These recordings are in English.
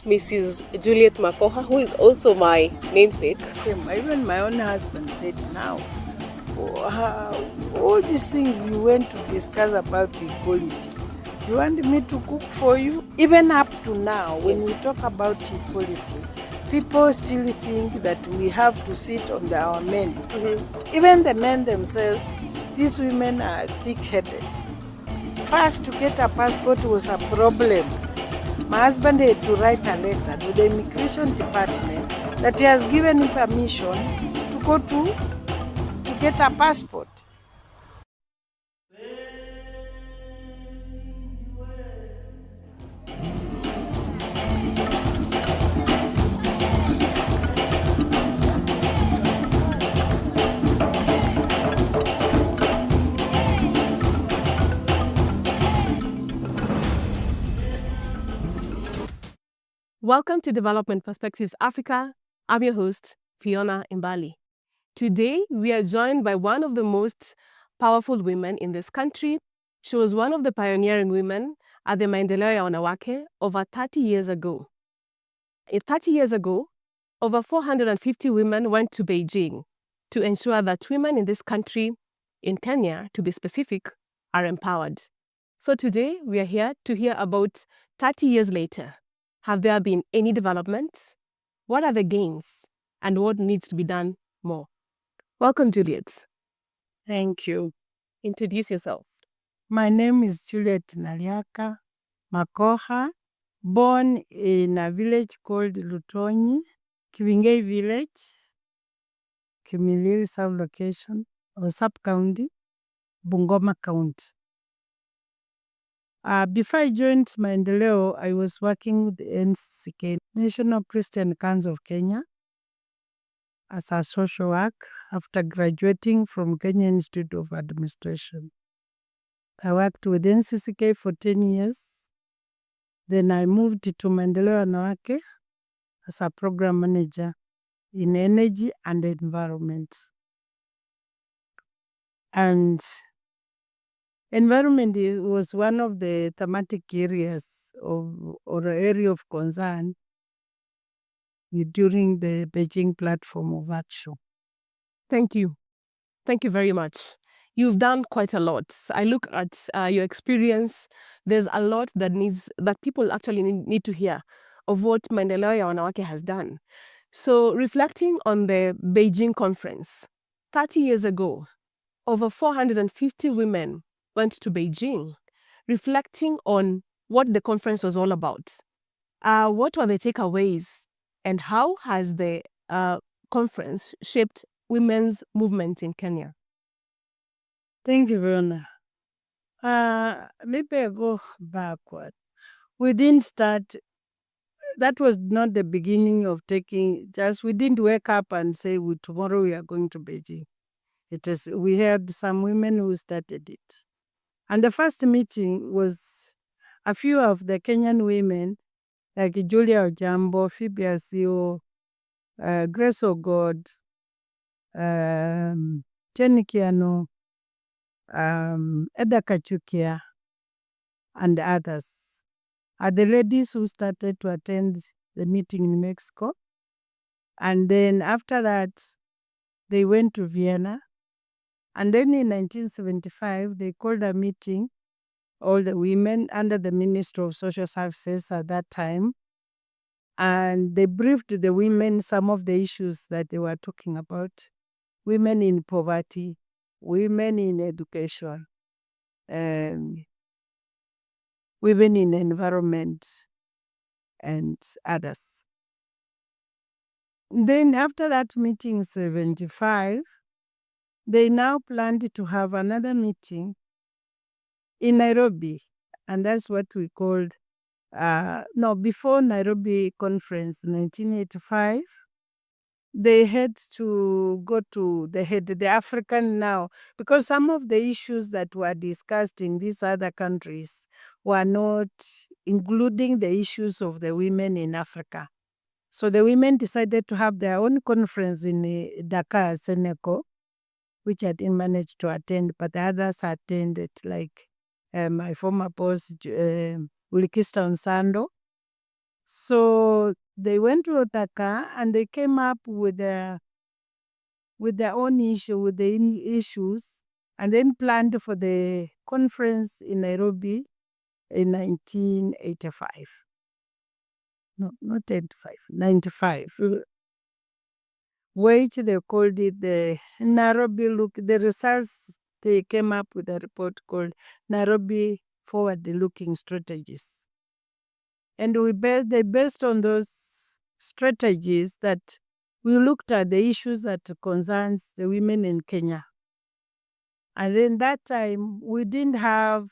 Mrs. Juliet Makokha, who is also my namesake. Even my own husband said, now, all these things you went to discuss about equality, you want me to cook for you? Even up to now, when we talk about equality, people still think that we have to sit on our men. Even the men themselves, these women are thick-headed. First, to get a passport was a problem. My husband had to write a letter to the immigration department that he has given him permission to go to get a passport. Welcome to Development Perspectives Africa. I'm your host, Fiona Imbali. Today, we are joined by one of the most powerful women in this country. She was one of the pioneering women at the Maendeleo Wanawake over 30 years ago. 30 years ago, over 450 women went to Beijing to ensure that women in this country, in Kenya to be specific, are empowered. So today, we are here to hear about 30 years later. Have there been any developments? What are the gains? And what needs to be done more? Welcome, Juliet. Thank you. Introduce yourself. My name is Juliet Makokha, born in a village called Lutonyi, Kivingei village, Kimilili sub-location, or sub-county, Bungoma County. Before I joined Maendeleo, I was working with the NCK, National Christian Council of Kenya, as a social work after graduating from Kenya Institute of Administration. I worked with NCCK for 10 years. Then I moved to Maendeleo Wanawake as a program manager in energy and environment. And environment was one of the thematic areas or area of concern during the Beijing platform of action. Thank you. Thank you very much. You've done quite a lot. I look at your experience. There's a lot that people actually need to hear of what Maendeleo Wanawake has done. So reflecting on the Beijing conference, 30 years ago, over 450 women went to Beijing, reflecting on what the conference was all about. What were the takeaways, and how has the conference shaped women's movement in Kenya? Thank you, Verona. Maybe I go backward. We didn't start, that was not the beginning of we didn't wake up and say, tomorrow we are going to Beijing. We had some women who started it. And the first meeting was a few of the Kenyan women, like Julia Ojambo, Phoebe Asio, Grace Ogod, Jenny Kiano, Eda Kachukia, and others, are the ladies who started to attend the meeting in Mexico. And then after that, they went to Vienna. And then in 1975, they called a meeting, all the women under the Ministry of Social Services at that time. And they briefed the women some of the issues that they were talking about. Women in poverty, women in education, women in environment, and others. Then after that meeting, 75, they now planned to have another meeting in Nairobi. And that's what we called, before Nairobi conference, 1985, they had to go to the African now, because some of the issues that were discussed in these other countries were not including the issues of the women in Africa. So the women decided to have their own conference in Dakar, Senegal, which I didn't manage to attend, but the others attended, like my former boss, Ulikista Nsando. So they went to Otaka and they came up with their own issue, with the issues, and then planned for the conference in Nairobi in 1985. No, not 85, 95. Which they called it the Nairobi look. The results, they came up with a report called Nairobi Forward-Looking Strategies. And they based on those strategies that we looked at the issues that concerns the women in Kenya. And then that time, we didn't have,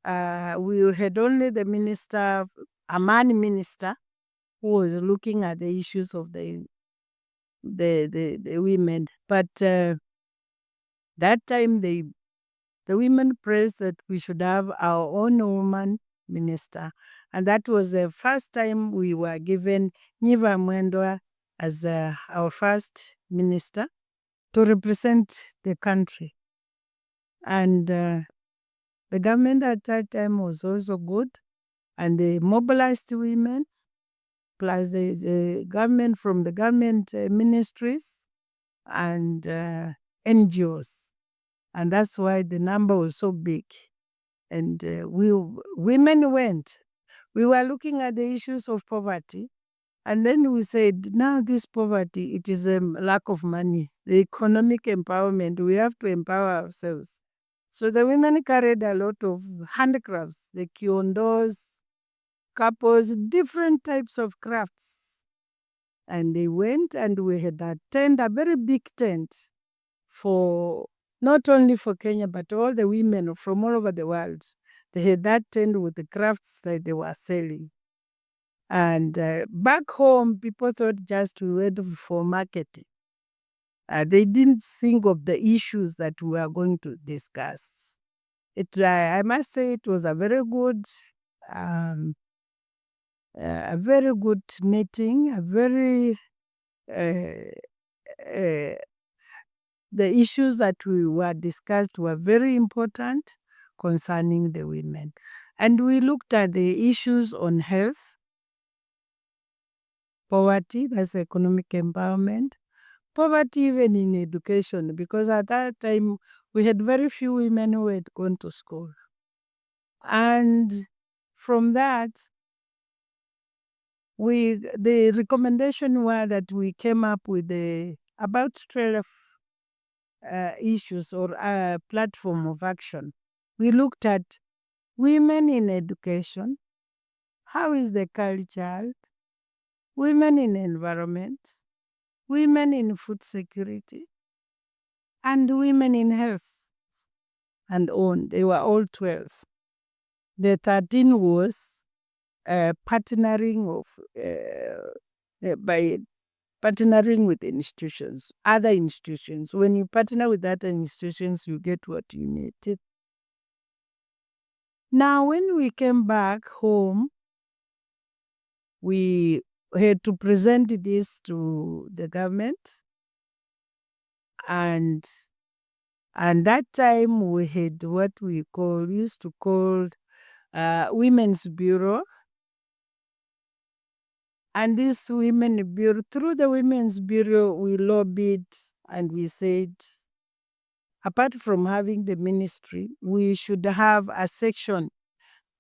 we had only the minister, a man minister, who was looking at the issues of the women. But that time, the women pressed that we should have our own woman minister. And that was the first time we were given Nyiva Mwendwa as our first minister to represent the country. And the government at that time was also good. And they mobilized women, plus the government from the government ministries and NGOs. And that's why the number was so big. And women went. We were looking at the issues of poverty. And then we said, now this poverty, it is a lack of money. The economic empowerment, we have to empower ourselves. So the women carried a lot of handicrafts, the kiondos, couples, different types of crafts. And they went and we had a tent, a very big tent, for not only for Kenya, but all the women from all over the world. They had that tent with the crafts that they were selling. And back home, people thought just we went for marketing. They didn't think of the issues that we are going to discuss. I must say it was a very good meeting, the issues that we were discussed were very important concerning the women. And we looked at the issues on health, poverty, that's economic empowerment, poverty even in education, because at that time we had very few women who had gone to school. And from that, the recommendation were that we came up with about 12 issues or a platform of action. We looked at women in education, how is the culture, women in environment, women in food security, and women in health, and on. They were all 12. The 13 was partnering by partnering with institutions, other institutions. When you partner with other institutions, you get what you need. Now, when we came back home, we had to present this to the government. And that time we had what we used to call Women's Bureau. And this Women's Bureau, through the Women's Bureau, we lobbied and we said, apart from having the ministry, we should have a section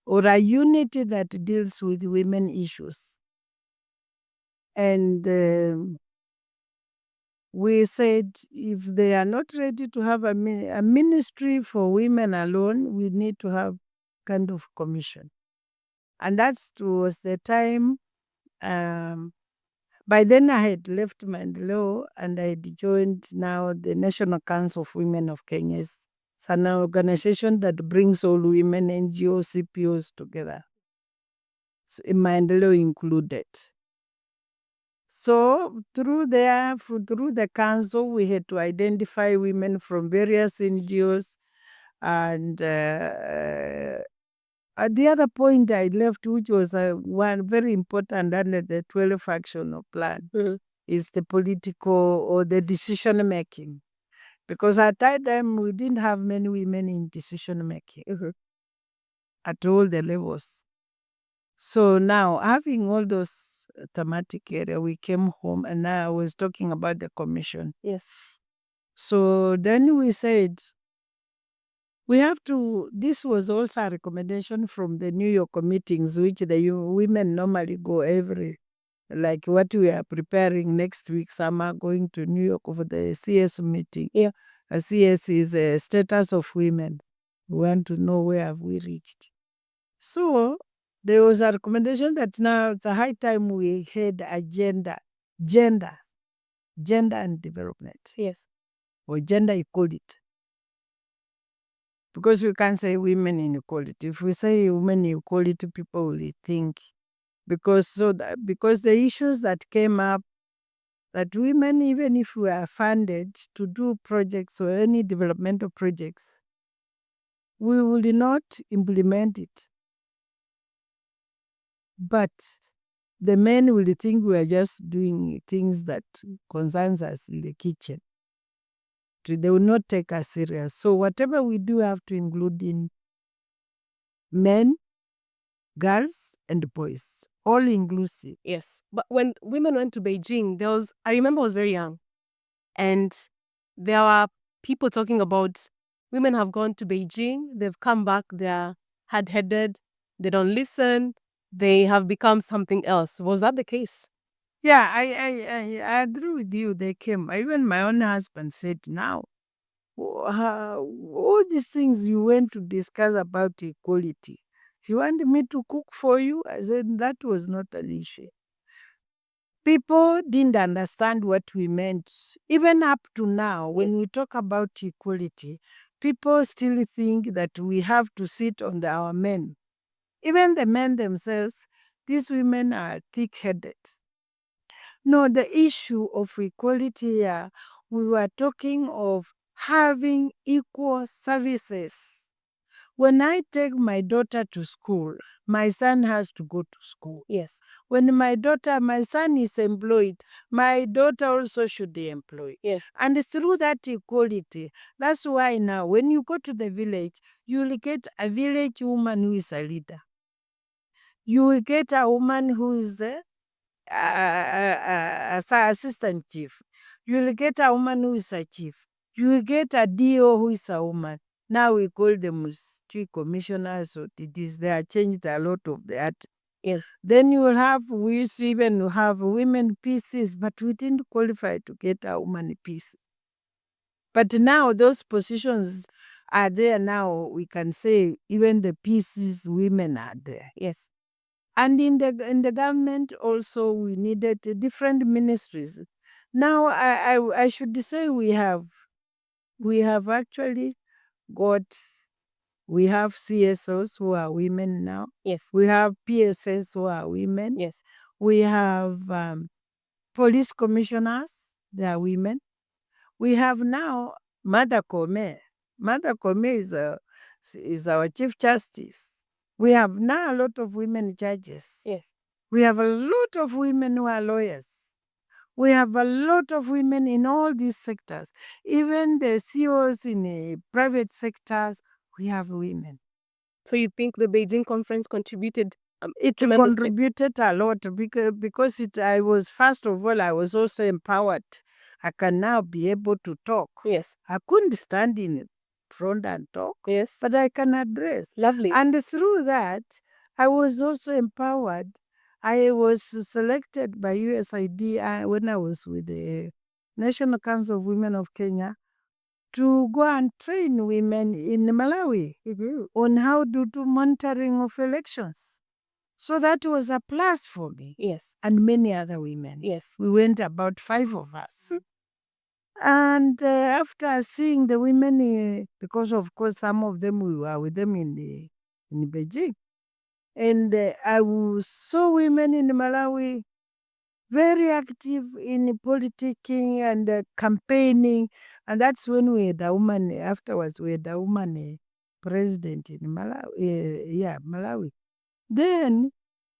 or a unit that deals with women issues. And we said, if they are not ready to have a ministry for women alone, we need to have kind of commission. And that was the time. By then I had left Maendeleo and I had joined now the National Council of Women of Kenya. It's an organization that brings all women, NGOs, CPOs together, so Maendeleo included. So through the council, we had to identify women from various NGOs. And at the other point I left, which was one very important under the 12 actional plan, is the political or the decision making. Because at that time, we didn't have many women in decision making at all the levels. So now, having all those thematic area, we came home and I was talking about the commission. Yes. So then we said, we have to, this was also a recommendation from the New York meetings, which the women normally go every, like what we are preparing next week. Some are going to New York for the CS meeting. Yeah. A CS is a status of women. We want to know where have we reached. So there was a recommendation that now it's a high time we had gender and development. Yes. Or gender equality. Because we can't say women inequality. If we say women equality, people will think because the issues that came up, that women, even if we are funded to do projects or any developmental projects, we will not implement it. But the men will think we are just doing things that concerns us in the kitchen. They will not take us serious. So whatever we do have to include in men, girls, and boys, all inclusive. Yes. But when women went to Beijing, I remember I was very young. And there were people talking about women have gone to Beijing, they've come back, they're hard-headed, they don't listen, they have become something else. Was that the case? Yeah, I agree with you. They came. Even my own husband said, now, all these things you went to discuss about equality, you want me to cook for you? I said, that was not an issue. People didn't understand what we meant. Even up to now, when we talk about equality, people still think that we have to sit on our men. Even the men themselves, these women are thick-headed. No, the issue of equality here, we were talking of having equal services. When I take my daughter to school, my son has to go to school. Yes. When my son is employed, my daughter also should be employed. Yes. And through that equality, that's why now when you go to the village, you will get a village woman who is a leader. You will get a woman who is the assistant chief. You will get a woman who is a chief. You will get a DO who is a woman. Now we call them district commissioners or TDs. They have changed a lot of that. Yes. Then you will have, we used to even have women PCs, but we didn't qualify to get a woman PC. But now those positions are there now. We can say even the PCs, women are there. Yes. And in the government also we needed different ministries. Now I should say we have actually got, we have CSOs who are women now. Yes. We have PSS who are women. Yes. We have police commissioners, they are women. We have now Mada Kome. Mada Kome is our Chief Justice. We have now a lot of women judges. Yes. We have a lot of women who are lawyers. We have a lot of women in all these sectors. Even the CEOs in the private sectors, we have women. So you think the Beijing conference contributed? It tremendously? contributed a lot because I was, first of all, I was also empowered. I can now be able to talk. Yes. I couldn't stand in front and talk. Yes. But I can address. Lovely. And through that, I was also empowered. I was selected by USAID when I was with the National Council of Women of Kenya to go and train women in Malawi on how to do monitoring of elections. So that was a plus for me. Yes. And many other women. Yes. We went about 5 of us. And after seeing the women, because of course some of them we were with them in Beijing, and I saw women in Malawi very active in politicking and campaigning, and that's when we had a woman. Afterwards, we had a woman president in Malawi. Malawi. Then,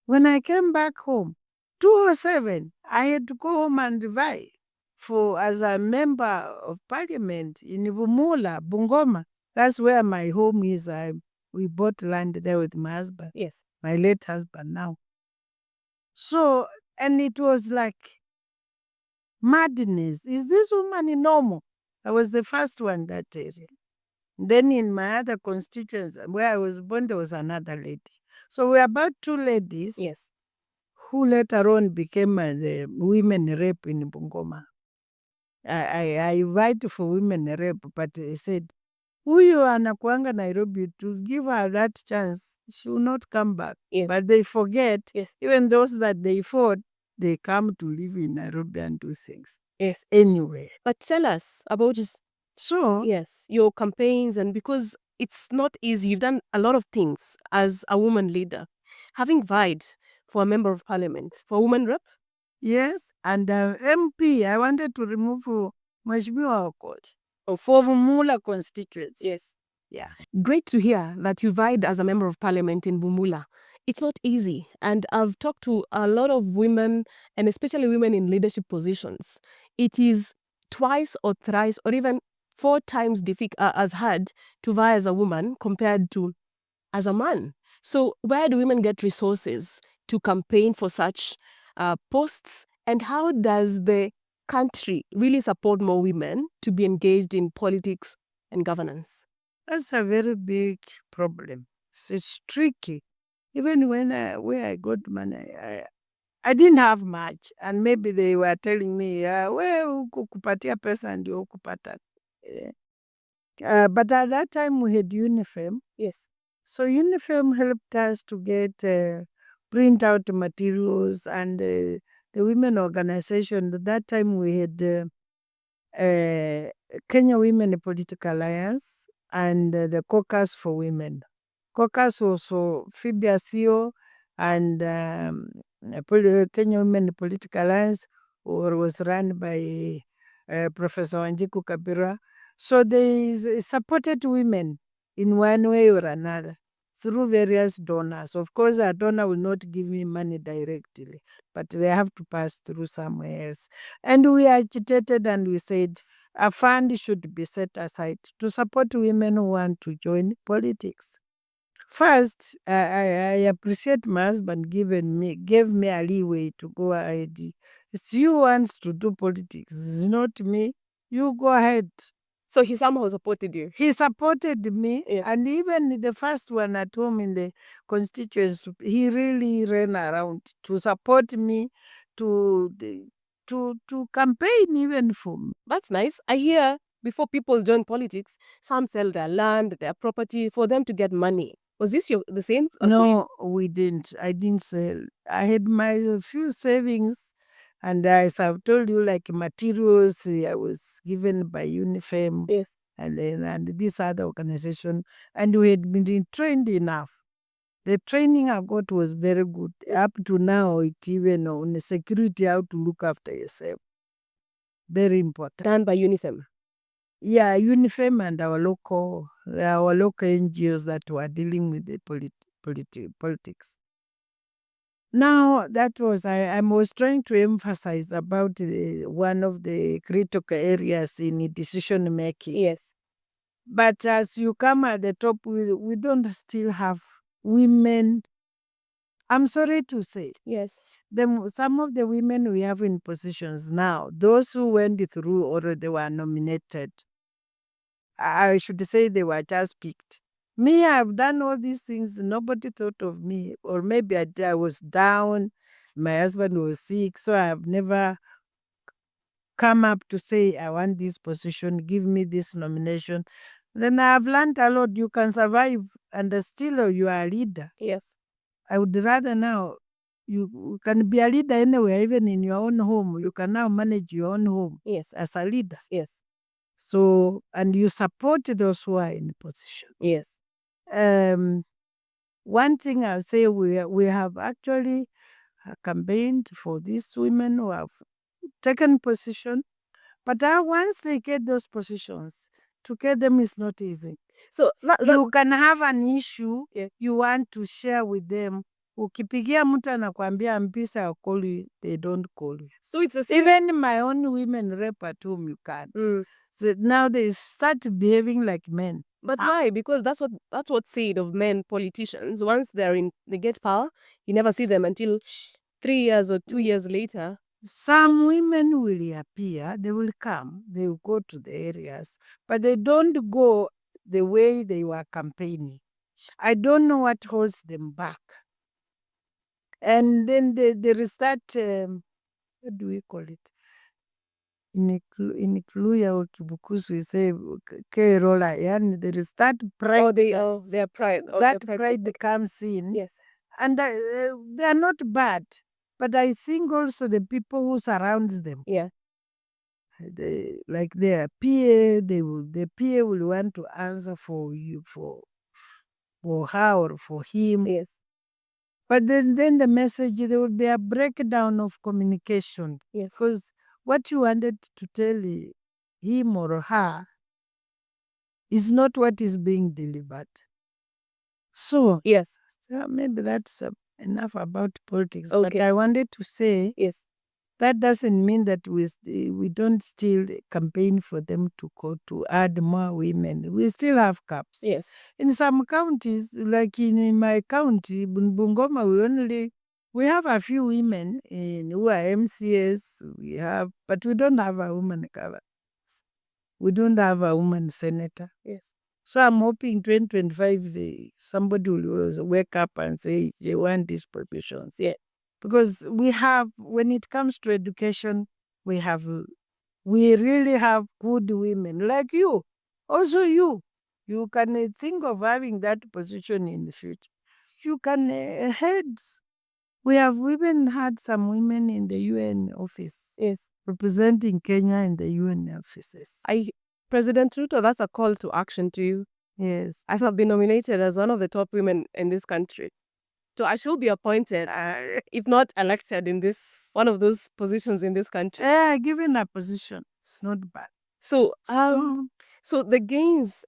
when I came back home, 2007, I had to go home and vie as a member of parliament in Bumula, Bungoma. That's where my home is. We bought land there with my husband. Yes. my late husband now. So, and it was like madness. Is this woman normal? I was the first one that area. Then in my other constituents where I was born, there was another lady. So we're about two ladies. Yes. Who later on became the women rep in Bungoma. I vied for women rep, but they said, huyu anakuanga Nairobi, to give her that chance, she will not come back. Yes. But they forget, Yes. even those that they fought, they come to live in Nairobi and do things. Yes. Anyway. But tell us about your campaigns, and because it's not easy, you've done a lot of things as a woman leader, having vied for a member of parliament, for a woman rep. Yes, and MP, I wanted to remove Mheshimiwa Okot for Bumula constituency. Yes. Yeah. Great to hear that you vied as a member of parliament in Bumula. It's not easy. And I've talked to a lot of women, and especially women in leadership positions. It is twice or thrice or even 4 times as hard to vie as a woman compared to as a man. So where do women get resources to campaign for such posts? And how does the country really support more women to be engaged in politics and governance? That's a very big problem. It's tricky. Even where I got money, I didn't have much. And maybe they were telling me, we kupatia pesa ndio kupata. But at that time we had Unifem. Yes. So Unifem helped us to get print out materials, and the women organization. At that time we had Kenya Women Political Alliance and the Caucus for Women. Caucus was for Phoebe Asio and Kenya Women Political Alliance, or was run by Professor Wanjiku Kabira. So they supported women in one way or another through various donors. Of course, a donor will not give me money directly, but they have to pass through somewhere else. And we agitated and we said a fund should be set aside to support women who want to join politics. First, I appreciate my husband gave me a leeway to go ahead. It's you wants to do politics, it's not me. You go ahead. So he somehow supported you? He supported me, Yes. and even the first one at home in the constituency, he really ran around to support me to campaign even for me. That's nice. I hear before people join politics, some sell their land, their property for them to get money. Was this the same? No, we didn't. I didn't sell. I had my few savings, and as I've told you, like materials, I was given by Unifem. Yes. And this other organization, and we had been trained enough. The training I got was very good. Up to now, it even on the security, how to look after yourself. Very important. Done by Unifem. Yeah, Unifem and our local NGOs that were dealing with the politics. Now, that was, I was trying to emphasize about one of the critical areas in decision making. Yes. But as you come at the top, we don't still have women. I'm sorry to say. Yes. Some of the women we have in positions now, those who went through or they were nominated, I should say they were just picked. Me, I've done all these things. Nobody thought of me. Or maybe I was down. My husband was sick. So I've never come up to say, I want this position. Give me this nomination. Then I've learned a lot. You can survive and still you are a leader. Yes. I would rather now, you can be a leader anywhere, even in your own home. You can now manage your own home. Yes. As a leader. Yes. So, and you support those who are in position. Yes. One thing I'll say, we have actually campaigned for these women who have taken position, but once they get those positions, to get them is not easy. So you can have an issue, yeah, you want to share with them. Ukipigia mtu anakuambia mpisa I'll call you, they don't call you. So it's the same. Even my own women rep at home, you can't. So now they start behaving like men. But why? Because that's what's said of men politicians. Once they get power, you never see them until 3 years or 2 years later. Some women will appear, they will come, they will go to the areas, but they don't go the way they were campaigning. I don't know what holds them back. And then they restart, what do we call it? In Kuluya or Kibukusu, we say, Kerola, and they restart pride. Their pride. That pride comes in. Yes. And they are not bad. But I think also the people who surrounds them. Yeah. Like their peer, the peer will want to answer for you, for her or for him. Yes. But then the message, there will be a breakdown of communication. Yes. Because what you wanted to tell him or her is not what is being delivered. So, yes. So maybe that's enough about politics. Okay. But I wanted to say, yes, that doesn't mean that we don't still campaign for them to go to add more women. We still have caps. Yes. In some counties, like in my county, Bungoma, we have a few women who are MCS. But we don't have a woman governor. We don't have a woman senator. Yes. So I'm hoping 2025, somebody will wake up and say they want these provisions. Yeah. Because we have, when it comes to education, we really have good women like you. Also you can think of having that position in the future. You can head. We have even had some women in the UN office. Yes. Representing Kenya in the UN offices. President Ruto, that's a call to action to you. Yes. I have been nominated as one of the top women in this country. So I should be appointed, if not elected, in one of those positions in this country. Given a position, it's not bad. So the gains,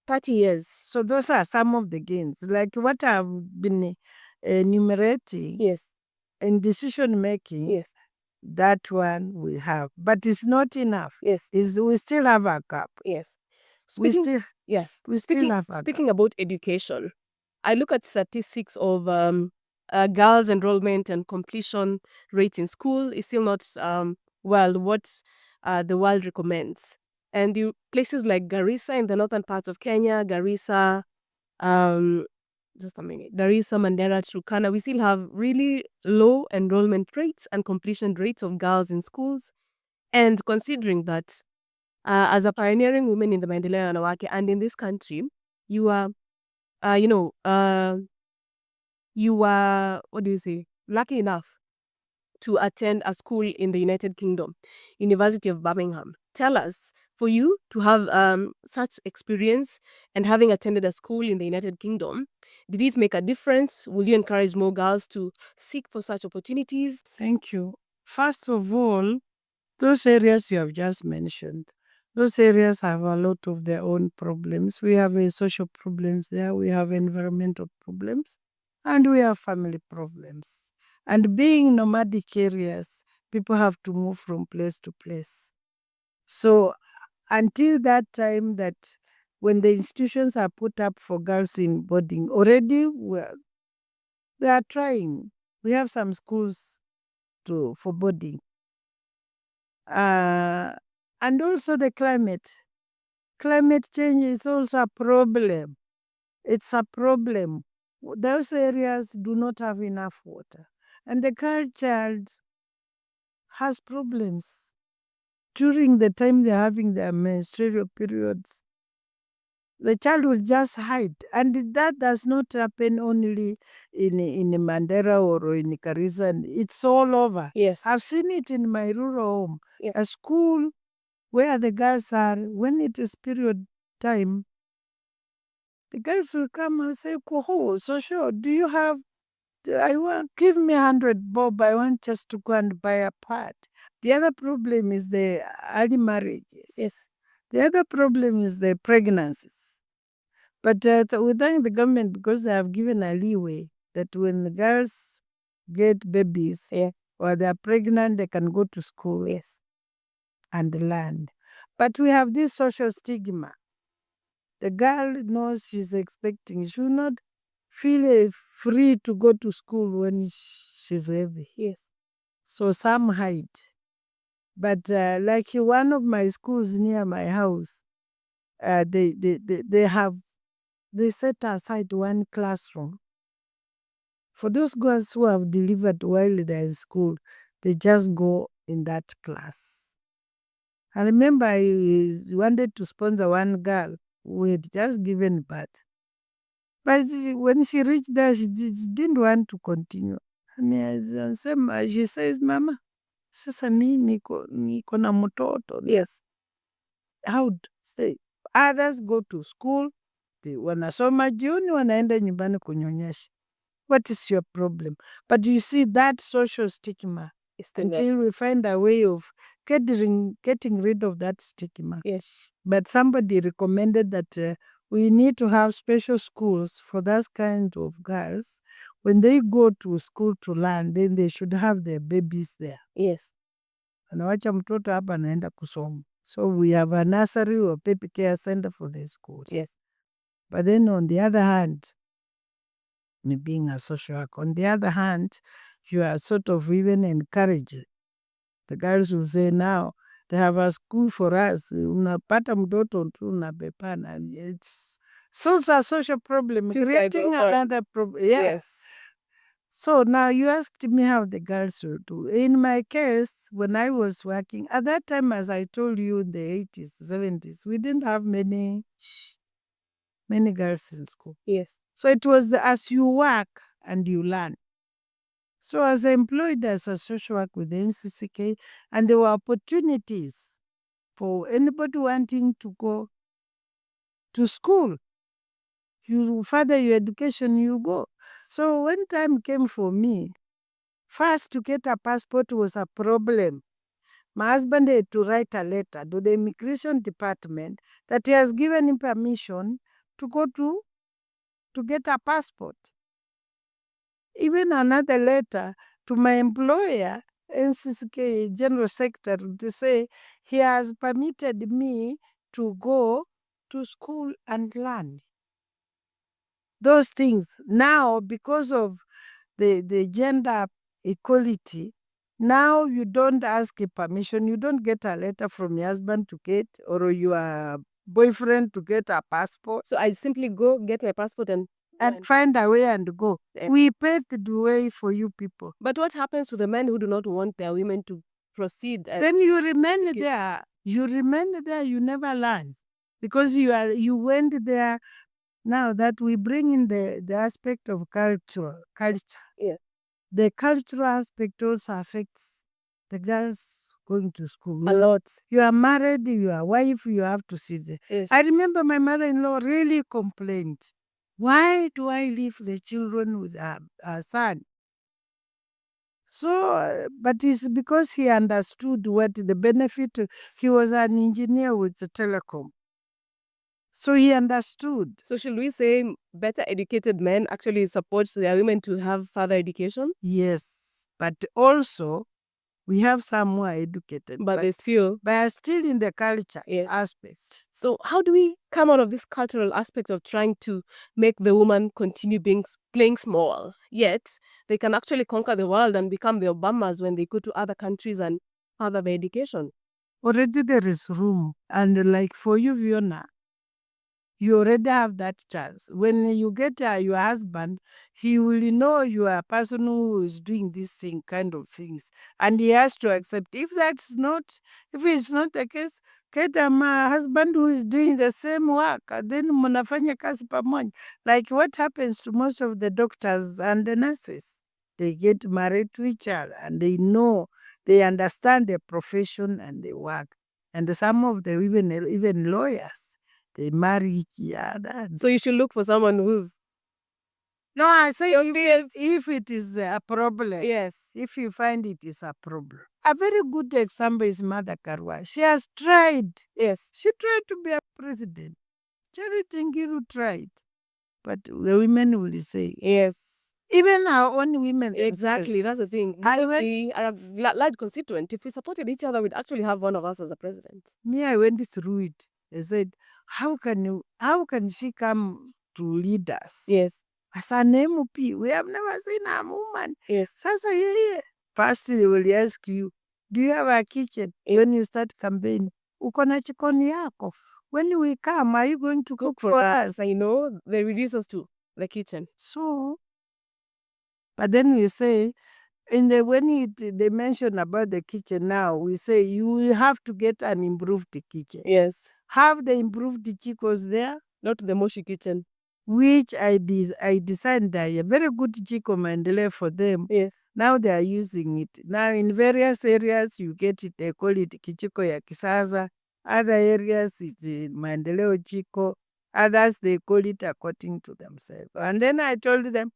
30 years. So those are some of the gains. Like what I've been enumerating. Yes. In decision making. Yes. That one we have, but it's not enough. Yes. We still have a gap. Yes. We still have a gap. Speaking about education, I look at statistics of girls' enrollment and completion rates in school is still not what the world recommends. And places like Garissa in the northern parts of Kenya, Garissa, Maendeleo, Turkana, we still have really low enrollment rates and completion rates of girls in schools. And considering that, as a pioneering woman in the Maendeleo Wanawake and in this country, you are, lucky enough to attend a school in the United Kingdom, University of Birmingham. Tell us, for you to have such experience and having attended a school in the United Kingdom, did it make a difference? Will you encourage more girls to seek for such opportunities? Thank you. First of all, those areas you have just mentioned, those areas have a lot of their own problems. We have social problems there, we have environmental problems, and we have family problems. And being nomadic areas, people have to move from place to place. So until that time, that when the institutions are put up for girls in boarding, already they are trying. We have some schools for boarding. And also the climate. Climate change is also a problem. It's a problem. Those areas do not have enough water. And the girl child has problems. During the time they're having their menstrual periods, the child will just hide. And that does not happen only in Mandera or in Garissa. It's all over. Yes. I've seen it in my rural home. Yes. A school where the girls are, when it is period time, the girls will come and say, "Koho, so sure, do you have, give me 100 bob, I want just to go and buy a pad." The other problem is the early marriages. Yes. The other problem is the pregnancies. But we thank the government because they have given a leeway that when the girls get babies, or they are pregnant, they can go to school. Yes. And learn. But we have this social stigma The girl knows she's expecting. She will not feel free to go to school when she's heavy. Yes. So some hide. But like one of my schools near my house, they set aside one classroom for those girls who have delivered while they're in school. They just go in that class. I remember I wanted to sponsor one girl who had just given birth. But when she reached there, she didn't want to continue. And she says, Mama, sasa mi niko na mtoto. Yes. How say others go to school, wanasoma jioni wanaenda nyumbani kunyonyesha. What is your problem? But you see that social stigma until we find a way of getting rid of that stigma. Yes. But somebody recommended that we need to have special schools for those kind of girls. When they go to school to learn, then they should have their babies there. Yes. Anawacha mtoto hapa anaenda kusoma. So we have a nursery or baby care center for the schools. Yes. But then on the other hand, me being a social worker, on the other hand, you are sort of even encouraging. The girls will say now, they have a school for us. Unapata mtoto tu unabebana. It's solves a social problem, creating another problem. Yes. So now you asked me how the girls will do. In my case, when I was working, at that time, as I told you, in the 80s, 70s, we didn't have many girls in school. Yes. So it was as you work and you learn. So I was employed as a social worker with the NCCK, and there were opportunities for anybody wanting to go to school. You further your education, you go. So when time came for me, first to get a passport was a problem. My husband had to write a letter to the immigration department that he has given him permission to go to get a passport. Even another letter to my employer, NCCK General Secretary, to say he has permitted me to go to school and learn. Those things now, because of the gender equality, now you don't ask a permission, you don't get a letter from your husband to get, or your boyfriend to get a passport. So I simply go get my passport and find a way and go. We paved the way for you people. But what happens to the men who do not want their women to proceed? Then you remain there. You remain there, you never learn. Because you went there. Now that we bring in the aspect of culture. Yeah. The cultural aspect also affects the girls going to school. A lot. You are married, you are wife, you have to see them. Yes. I remember my mother-in-law really complained. Why do I leave the children with our son? So, but it's because he understood what the benefit. He was an engineer with the telecom. So he understood. So should we say better educated men actually support their women to have further education? Yes, but also we have some more educated. But there's few. But are still in the culture aspect. So how do we come out of this cultural aspect of trying to make the woman continue playing small, yet they can actually conquer the world and become the Obamas when they go to other countries and further their education? Already there is room. And like for you, Fiona, you already have that chance. When you get your husband, he will know you are a person who is doing this thing, kind of things. And he has to accept. If it's not the case, get a husband who is doing the same work. Then mnafanya kazi pamoja. Like what happens to most of the doctors and the nurses. They get married to each other and they know, they understand their profession and their work. And some of them, even lawyers, they marry each other. So you should look for someone who's... No, I say if it is a problem. Yes. If you find it is a problem. A very good example is Mother Karua. She has tried. Yes. She tried to be a president. Charity Ngiru tried. But the women will say. Yes. Even our own women. Exactly, that's the thing. We are a large constituent. If we supported each other, we'd actually have one of us as a president. Me, I went through it. They said, how can she come to lead us? Yes. As an MP, we have never seen a woman. Yes. Sasa yeye, first they will ask you, do you have a kitchen? When you start campaign, uko na jikoni yako? When we come, are you going to cook for us? I know, they reduce us to the kitchen. So, but then we say, they mention about the kitchen now, we say you will have to get an improved kitchen. Yes. Have the improved chicos there, not the Moshi kitchen, which I designed a very good Jiko Maendeleo for them. Yes. Now they are using it. Now in various areas you get it, they call it Kichiko ya Kisasa. Other areas it's Maendeleo Jiko. Others they call it according to themselves. And then I told them,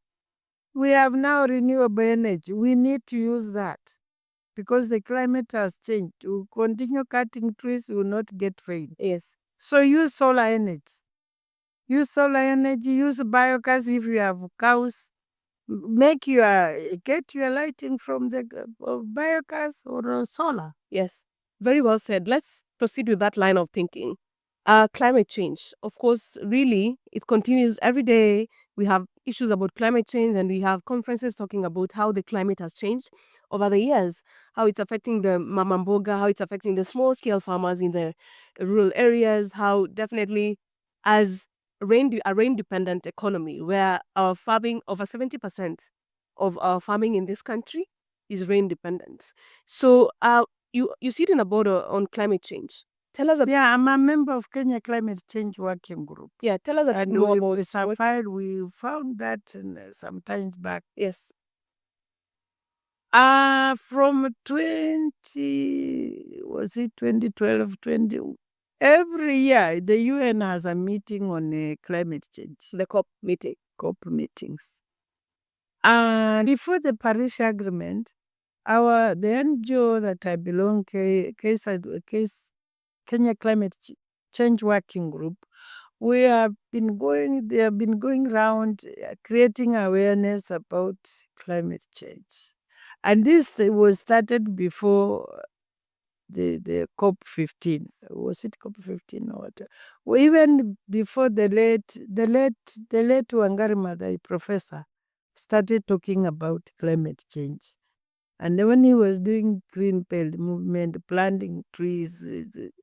we have now renewable energy. We need to use that because the climate has changed. To continue cutting trees, we will not get rain. Yes. So use solar energy. Use solar energy, use biogas if you have cows. Get your lighting from the biogas or solar. Yes. Very well said. Let's proceed with that line of thinking. Climate change. Of course, really, it continues every day. We have issues about climate change and we have conferences talking about how the climate has changed over the years, how it's affecting the mamamboga, how it's affecting the small scale farmers in the rural areas, how definitely as a rain dependent economy where our farming, over 70% of our farming in this country is rain dependent. So you sit in a board on climate change. Tell us Yeah, I'm a member of Kenya Climate Change Working Group. Yeah, tell us a bit And more we about we found that some times back. Yes. From 2012, every year the UN has a meeting on climate change. The COP meeting. COP meetings. And before the Paris Agreement, the NGO that I belong, Kenya Climate Change Working Group, they have been going around creating awareness about climate change. And this was started before the COP15. Was it COP15 or what? Well, even before the late Wangari Maathai professor started talking about climate change. And when he was doing Green Belt movement, planting trees,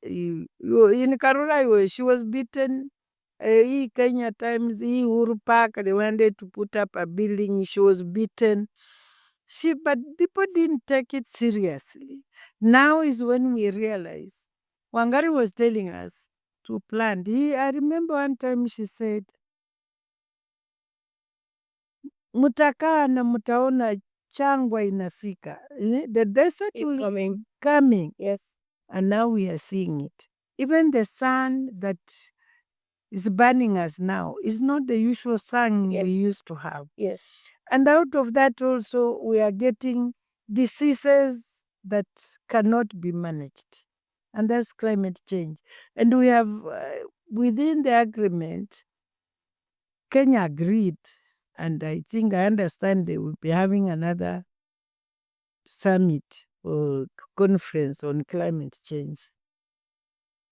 in Karura, she was beaten. Kenya Times, Uhuru Park, they wanted to put up a building, she was beaten. But people didn't take it seriously. Now is when we realize. Wangari was telling us to plant. I remember one time she said, mutakaa na mutaona changwa inafika. The desert It's will coming. Yes. And now we are seeing it. Even the sun that is burning us now is not the usual sun we used to have. Yes. And out of that also, we are getting diseases that cannot be managed. And that's climate change. And we have, within the agreement, Kenya agreed, and I understand they will be having another summit or conference on climate change.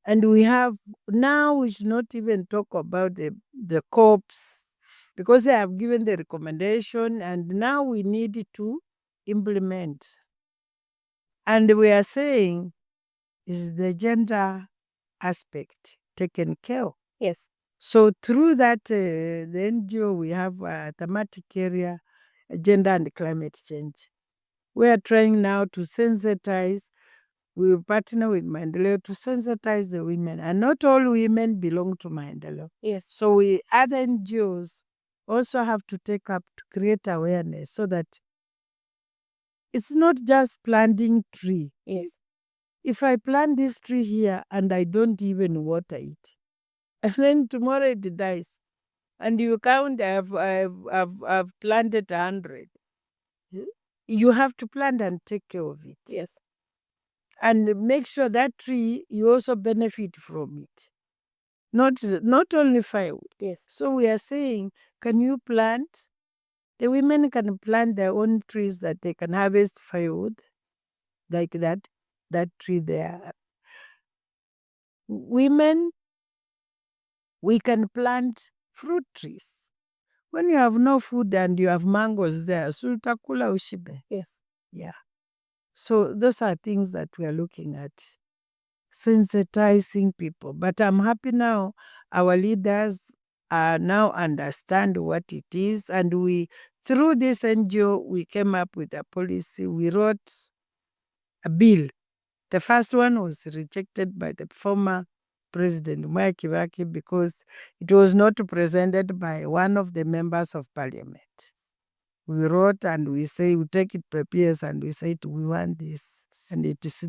And we have, now we should not even talk about the COPs, because they have given the recommendation and now we need to implement. And we are saying, is the gender aspect taken care of? Yes. So through that, the NGO, we have a thematic area, gender and climate change. We are trying now to sensitize. We partner with Maendeleo to sensitize the women. And not all women belong to Maendeleo. Yes. So other NGOs also have to take up to create awareness so that it's not just planting tree. Yes. If I plant this tree here and I don't even water it, and then tomorrow it dies, and you count, I've planted 100. You have to plant and take care of it. Yes. And make sure that tree, you also benefit from it. Not only firewood. Yes. So we are saying, can you plant? The women can plant their own trees that they can harvest firewood, like that tree there. Women We can plant fruit trees. When you have no food and you have mangoes there, so utakula ushibe. Yes. Yeah. So those are things that we are looking at, sensitizing people. But I'm happy now our leaders now understand what it is. And through this NGO, we came up with a policy. We wrote a bill. The first one was rejected by the former President Mwai Kibaki because it was not presented by one of the members of parliament. We wrote and we say, we take it per PS and we say, we want this. And it is,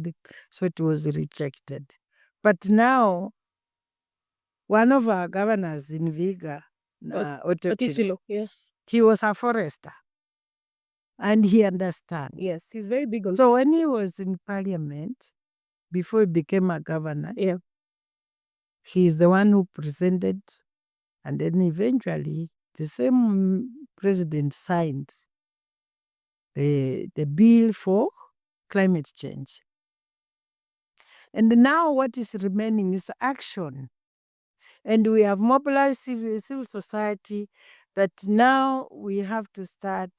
so it was rejected. But now, one of our governors in Viga, Otochilo, Yeah. he was a forester. And he understands. Yes, he's very big on. So when he was in parliament, before he became a governor, Yeah. he's the one who presented, and then eventually the same president signed the bill for climate change. And now what is remaining is action. And we have mobilized civil society that now we have to start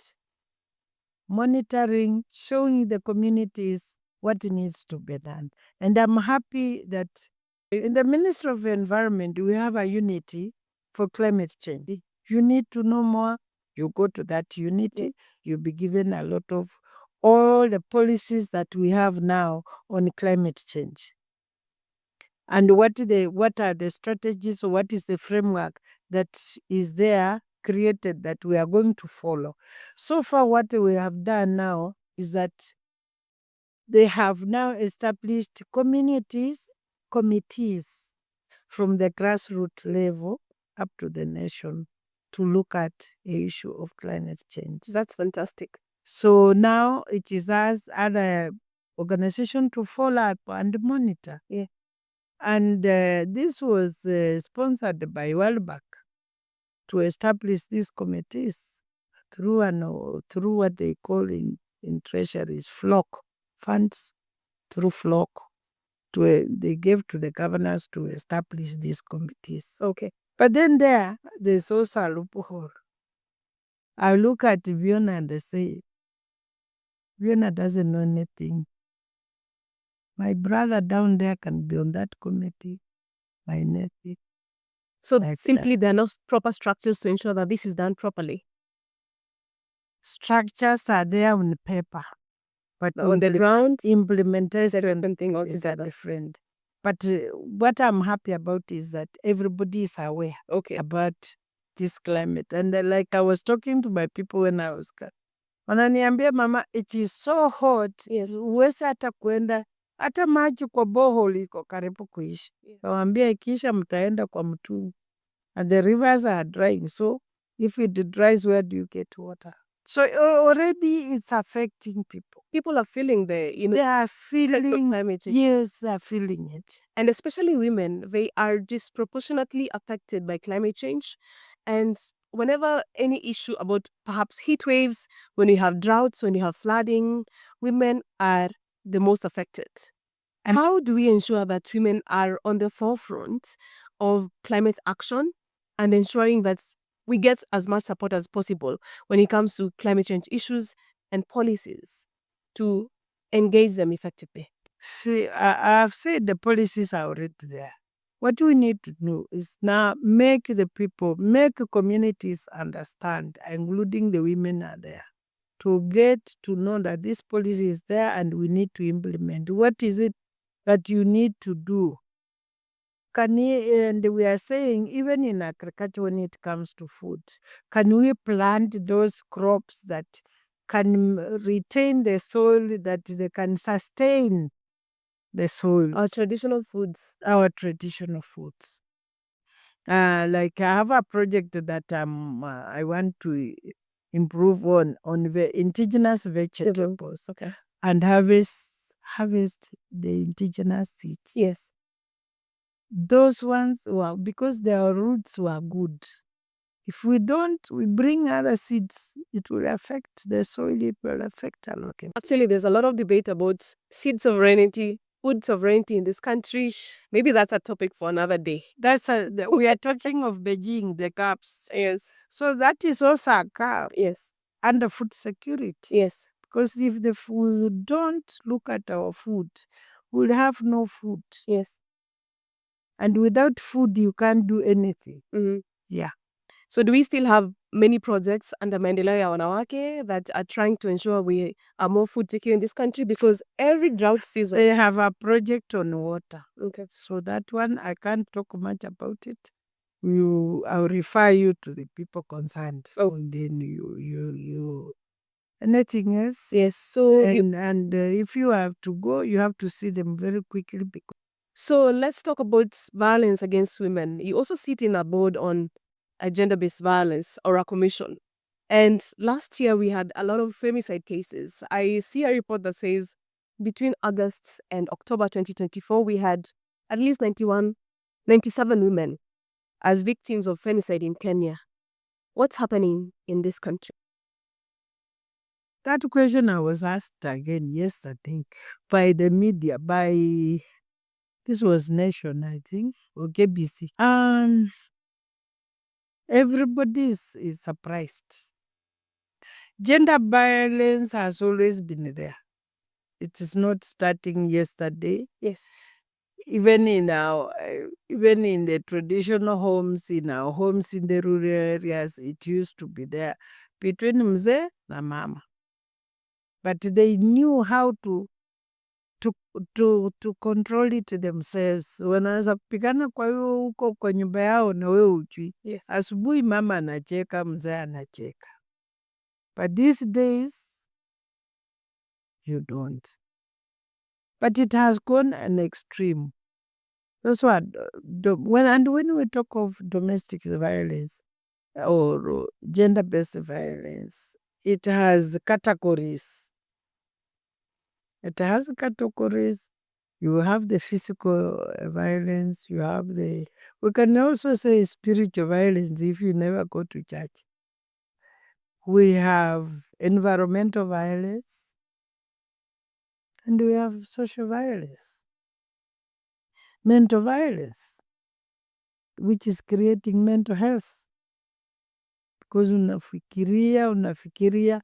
monitoring, showing the communities what needs to be done. And I'm happy that in the Ministry of Environment, we have a unity for climate change. You need to know more, you go to that unity, yes. You'll be given a lot of all the policies that we have now on climate change. And what are the strategies, or what is the framework that is there created that we are going to follow. So far, what we have done now is that they have now established committees from the grassroots level up to the nation to look at the issue of climate change. That's fantastic. So now it is us, other organization, to follow up and monitor. Yeah. And this was sponsored by World Bank to establish these committees through what they call in treasuries flock funds, through flock. They gave to the governors to establish these committees. Okay. But then there's also a loophole. I look at Viona and I say, Viona doesn't know anything. My brother down there can be on that committee, my nephew. So like simply there are no proper structures to ensure that this is done properly. Structures are there on paper, but on the ground, implementation is different. But what I'm happy about is that everybody is aware about this climate. And like I was talking to my people when I was wananiambia, mama, it is so hot. Yes. Uwezi hata kuenda, hata maji kwa borehole iko karibu kuisha. Kawambia ikisha mtaenda kwa mtungi. And the rivers are drying. So if it dries, where do you get water? So already it's affecting people. People are feeling they are feeling climate change. Yes, they are feeling it. And especially women, they are disproportionately affected by climate change. And whenever any issue about perhaps heat waves, when you have droughts, when you have flooding, women are the most affected. And how do we ensure that women are on the forefront of climate action and ensuring that we get as much support as possible when it comes to climate change issues and policies to engage them effectively? See, I've said the policies are already there. What we need to do is now make communities understand, including the women are there, to get to know that this policy is there and we need to implement. What is it that you need to do? And we are saying, even in agriculture, when it comes to food, can we plant those crops that can retain the soil, that they can sustain the soil? Our traditional foods. Like I have a project that I want to improve on the indigenous vegetables. Okay. And harvest the indigenous seeds. Yes. Those ones because their roots were good. If we bring other seeds, it will affect the soil, it will affect a lot. Actually, there's a lot of debate about seed sovereignty food sovereignty in this country. Maybe that's a topic for another day. We are talking of Beijing, the caps. Yes. So that is also a cap Yes. under food security. Yes. Because if we don't look at our food, we'll have no food. Yes. And without food, you can't do anything. Mm-hmm. Yeah. So do we still have many projects under Maendeleo Wanawake that are trying to ensure we are more food secure in this country? Because every drought season... They have a project on water. Okay. So that one, I can't talk much about it. I'll refer you to the people concerned. Oh. And then you anything else? Yes. So and if you have to go, you have to see them very quickly. So let's talk about violence against women. You also sit in a board on gender-based violence, or a commission. And last year we had a lot of femicide cases. I see a report that says between August and October 2024, we had at least 97 women as victims of femicide in Kenya. What's happening in this country? That question I was asked again yesterday by the media, this was Nation, I think, or KBC. Everybody is surprised. Gender violence has always been there. It is not starting yesterday. Yes. Even in the traditional homes, in our homes in the rural areas, it used to be there between mzee na mama. But they knew how to control it themselves. Wanaweza kupigana kwa hiyo huko kwa nyumba yao na wewe hujui. Yes. Asubuhi mama anacheka, mzee anacheka. But these days, you don't. But it has gone an extreme. That's what, when we talk of domestic violence or gender-based violence, it has categories. It has categories. You have the physical violence, we can also say spiritual violence if you never go to church. We have environmental violence, and we have social violence. Mental violence, which is creating mental health. Because unafikiria.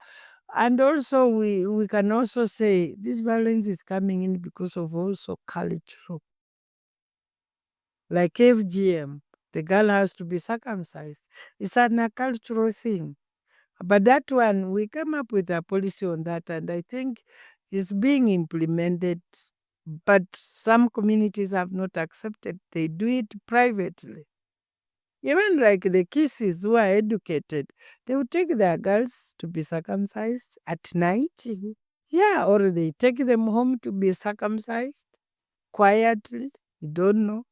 And also we can also say this violence is coming in because of also cultural. Like FGM, the girl has to be circumcised. It's a cultural thing. But that one, we came up with a policy on that, and I think it's being implemented. But some communities have not accepted. They do it privately. Even like the kisses who are educated, they will take their girls to be circumcised at night. Mm-hmm. Yeah, or they take them home to be circumcised quietly. You don't know.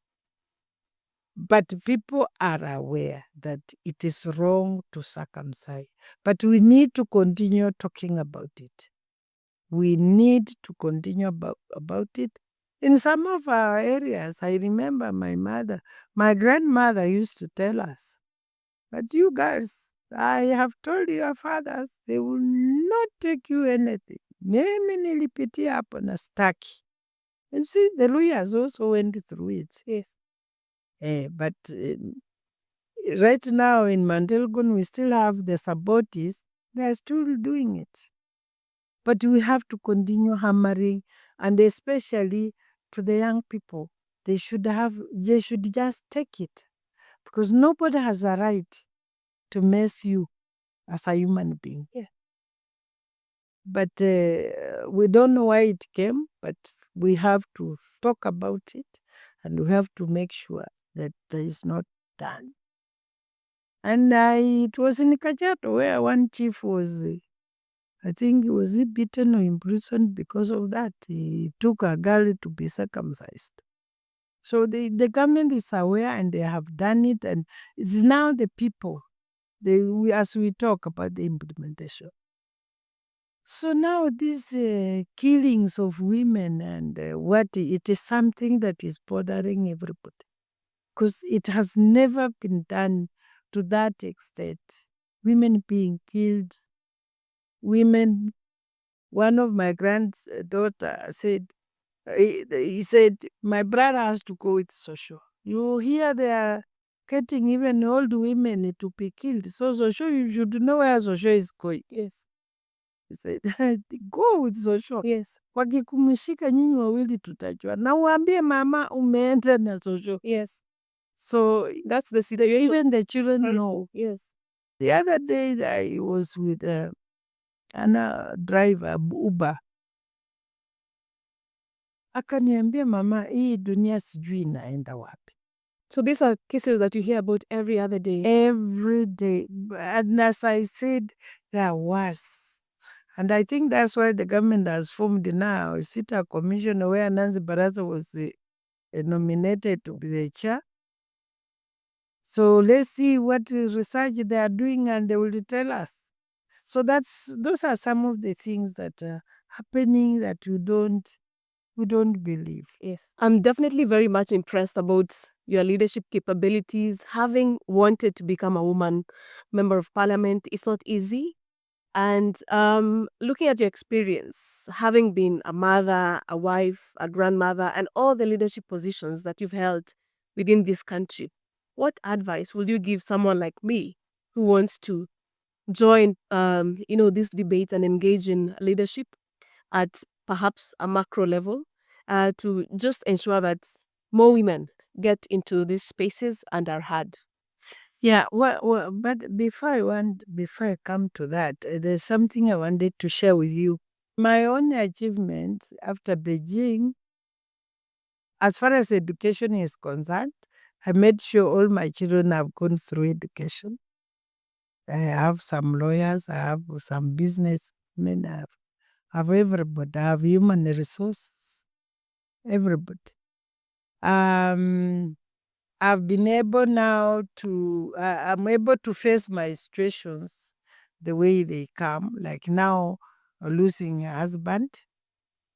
But people are aware that it is wrong to circumcise. But we need to continue talking about it. We need to continue about it. In some of our areas, I remember my grandmother used to tell us, but you girls, I have told your fathers, they will not take you anything. Mimi nilipitia hapo na staki. And see, the lawyers also went through it. Yes. But right now in Mandelgon, we still have the sabotis. They are still doing it. But we have to continue hammering, and especially to the young people. They should just take it. Because nobody has a right to mess you as a human being. Yeah. But we don't know why it came, but we have to talk about it, and we have to make sure that it is not done. And it was in Kajiado where one chief was, I think he was beaten or imprisoned because of that. He took a girl to be circumcised. So the government is aware, and they have done it, and it's now the people, as we talk about the implementation. So now these killings of women and it is something that is bothering everybody. Because it has never been done to that extent. Women being killed. One of my granddaughter said, He said, my brother has to go with social. You hear they are getting even old women to be killed. So social, you should know where social is going. Yes. He said, go with social. Yes. Wakikumshika nyinyi wawili tutajua. Na uambie mama umeenda na social. Yes. So that's the situation. Even the children know. Yes. The other day I was with a driver, Uber. Akaniambia, mama, hii dunia sijui inaenda wapi. So these are cases that you hear about every other day. Every day. And as I said, there are worse. And I think that's why the government has formed now a SITA commission where Nancy Baraza was nominated to be the chair. So let's see what research they are doing and they will tell us. So those are some of the things that are happening that we don't believe. Yes. I'm definitely very much impressed about your leadership capabilities. Having wanted to become a woman member of parliament, it's not easy. And looking at your experience, having been a mother, a wife, a grandmother, and all the leadership positions that you've held within this country, what advice will you give someone like me who wants to join, this debate and engage in leadership at perhaps a macro level, to just ensure that more women get into these spaces and are heard? Yeah, but before I come to that, there's something I wanted to share with you. My own achievement after Beijing, as far as education is concerned, I made sure all my children have gone through education. I have some lawyers, I have some businessmen, I have everybody, I have human resources, everybody. I've been able now to, I'm able to face my situations the way they come. Like now, losing a husband,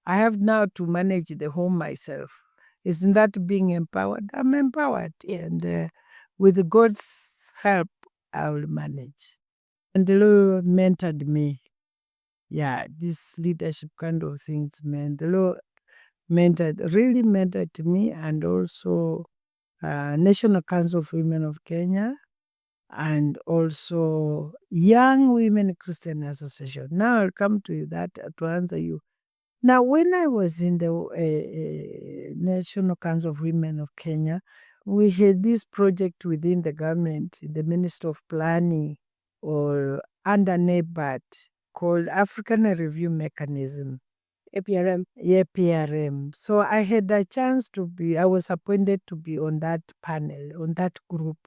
I have now to manage the home myself. Isn't that being empowered? I'm empowered. And with God's help, I will manage. And the Lord mentored me. Yeah, this leadership kind of things, man. The Lord really mentored me, and also National Council of Women of Kenya, and also Young Women Christian Association. Now I'll come to that to answer you. Now, when I was in the National Council of Women of Kenya, we had this project within the government, the Minister of Planning, or under NEBAT, called African Review Mechanism. APRM. Yeah, PRM. So I had a chance I was appointed to be on that panel, on that group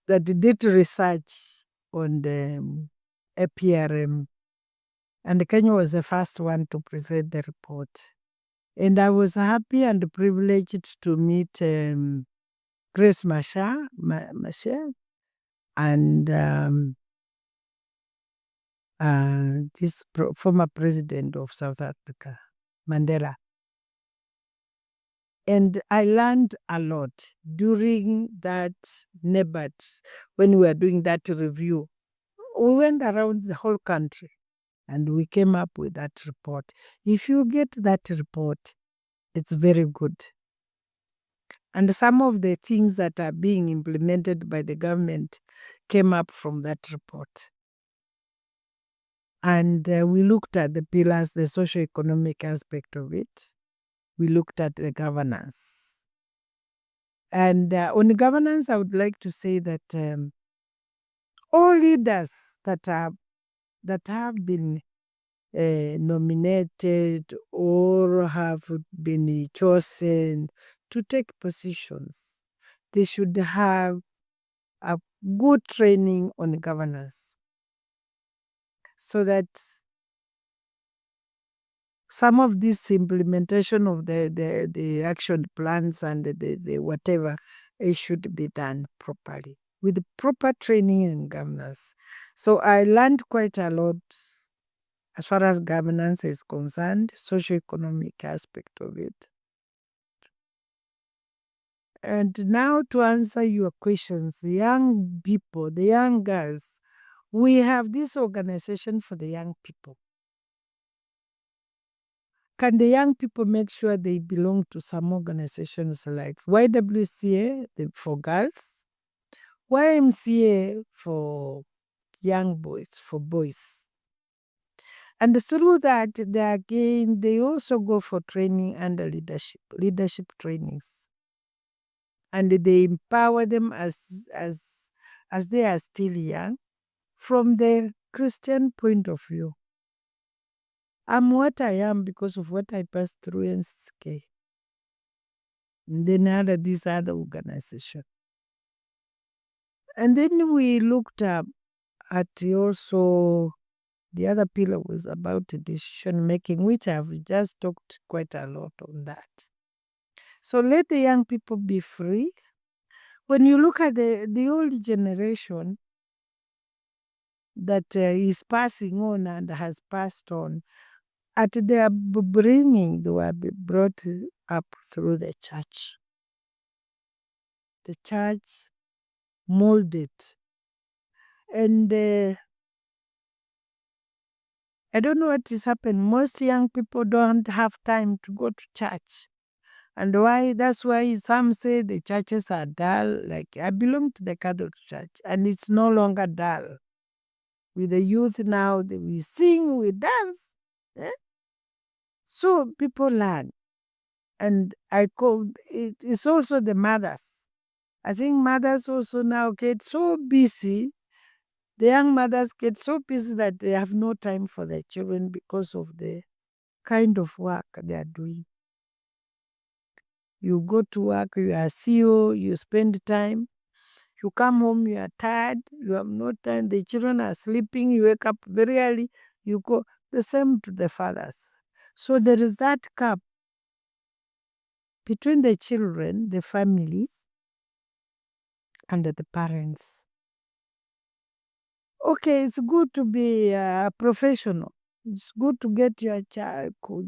that did research on the APRM. And Kenya was the first one to present the report. And I was happy and privileged to meet Grace Machel and this former president of South Africa, Mandela. And I learned a lot during that NEBAT, when we were doing that review. We went around the whole country and we came up with that report. If you get that report, it's very good. And some of the things that are being implemented by the government came up from that report. And we looked at the pillars, the socio-economic aspect of it. We looked at the governance. And on governance, I would like to say that all leaders that have been nominated or have been chosen to take positions, they should have a good training on governance, so that some of this implementation of the action plans and the whatever, it should be done properly with proper training and governance. So I learned quite a lot as far as governance is concerned, socio-economic aspect of it. And now to answer your questions, the young people, the young girls, we have this organization for the young people. can the young people make sure they belong to some organizations like YWCA for girls, YMCA for young boys, for boys. And through that, they also go for training under leadership trainings. And they empower them as they are still young from the Christian point of view. I'm what I am because of what I passed through in SK. And then under this other organization. And then we looked up at also the other pillar was about decision making, which I've just talked quite a lot on that. So let the young people be free. When you look at the old generation that is passing on and has passed on, at their bringing, they were brought up through the church. The church molded. And I don't know what is happening. Most young people don't have time to go to church. And that's why some say the churches are dull. Like I belong to the Catholic Church and it's no longer dull. With the youth now, we sing, we dance. So people learn. And it's also the mothers. I think mothers also now get so busy. The young mothers get so busy that they have no time for their children because of the kind of work they are doing. You go to work, you are CEO, you spend time. You come home, you are tired, you have no time. The children are sleeping, you wake up very early, you go. The same to the fathers. So there is that gap between the children, the family, and the parents. Okay, it's good to be a professional. It's good to get your child coach.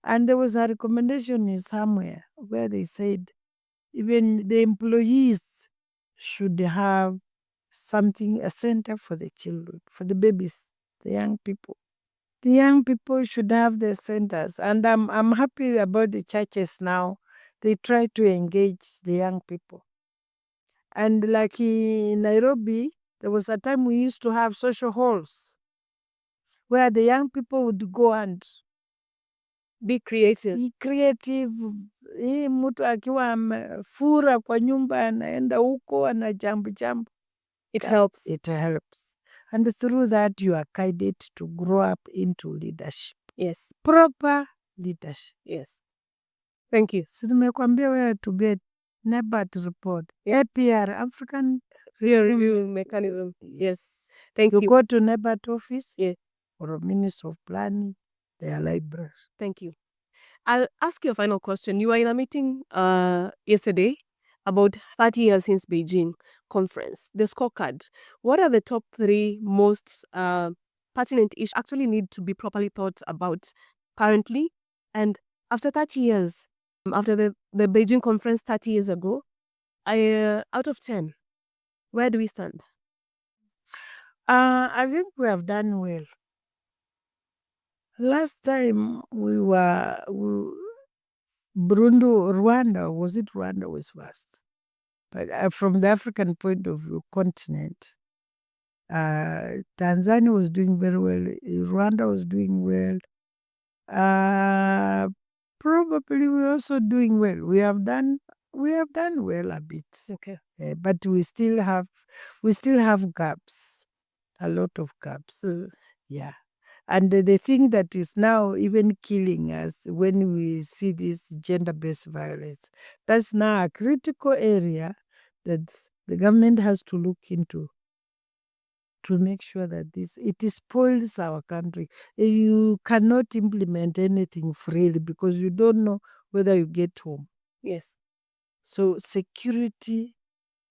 And there was a recommendation in somewhere where they said even the employees should have something, a center for the children, for the babies, the young people. The young people should have their centers. And I'm happy about the churches now. They try to engage the young people. And like in Nairobi, there was a time we used to have social halls where the young people would go and be creative. Be creative. Mtu akiwa amefura kwa nyumba anaenda huko ana jambo. It helps. It helps. And through that you are guided to grow up into leadership. Yes. Proper leadership. Yes. Thank you. So nimekwambia where to get NEBAT report. APR, African Peer review mechanism. Yes. Thank you. You go to NEBAT office. Yes. Or a Minister of Planning. They are libraries. Thank you. I'll ask you a final question. You were in a meeting yesterday about 30 years since Beijing conference, the scorecard. What are the top 3 most pertinent issues actually need to be properly thought about currently? And after 30 years, after the Beijing conference 30 years ago, out of 10, where do we stand? I think we have done well. Last time Rwanda was first. But from the African point of view, continent, Tanzania was doing very well. Rwanda was doing well. Probably we're also doing well. We have done well a bit. Okay. But we still have gaps, a lot of gaps. Yeah. And the thing that is now even killing us when we see this gender-based violence, that's now a critical area that the government has to look into to make sure that it spoils our country. You cannot implement anything freely because you don't know whether you get home. Yes. So security,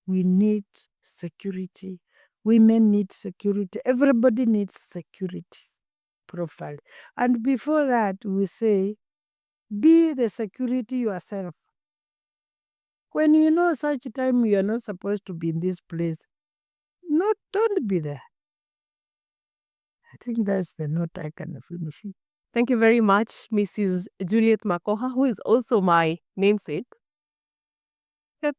we need security. Women need security. Everybody needs security profile. And before that, we say, be the security yourself. When you know such time you are not supposed to be in this place, don't be there. I think that's the note I can finish. Thank you very much, Mrs. Juliet Makokha, who is also my namesake. Yep.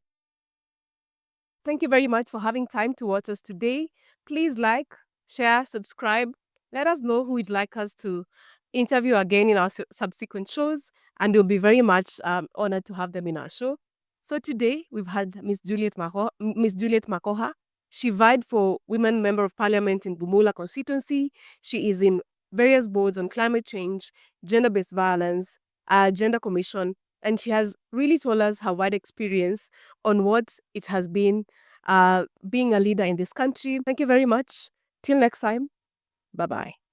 Thank you very much for having time to watch us today. Please like, share, subscribe. Let us know who you'd like us to interview again in our subsequent shows, and we'll be very much honored to have them in our show. So today we've had Miss Juliet Makokha. She vied for Women Member of Parliament in Bumula constituency. She is in various boards on climate change, gender-based violence, gender commission, and she has really told us her wide experience on what it has been being a leader in this country. Thank you very much. Till next time. Bye bye.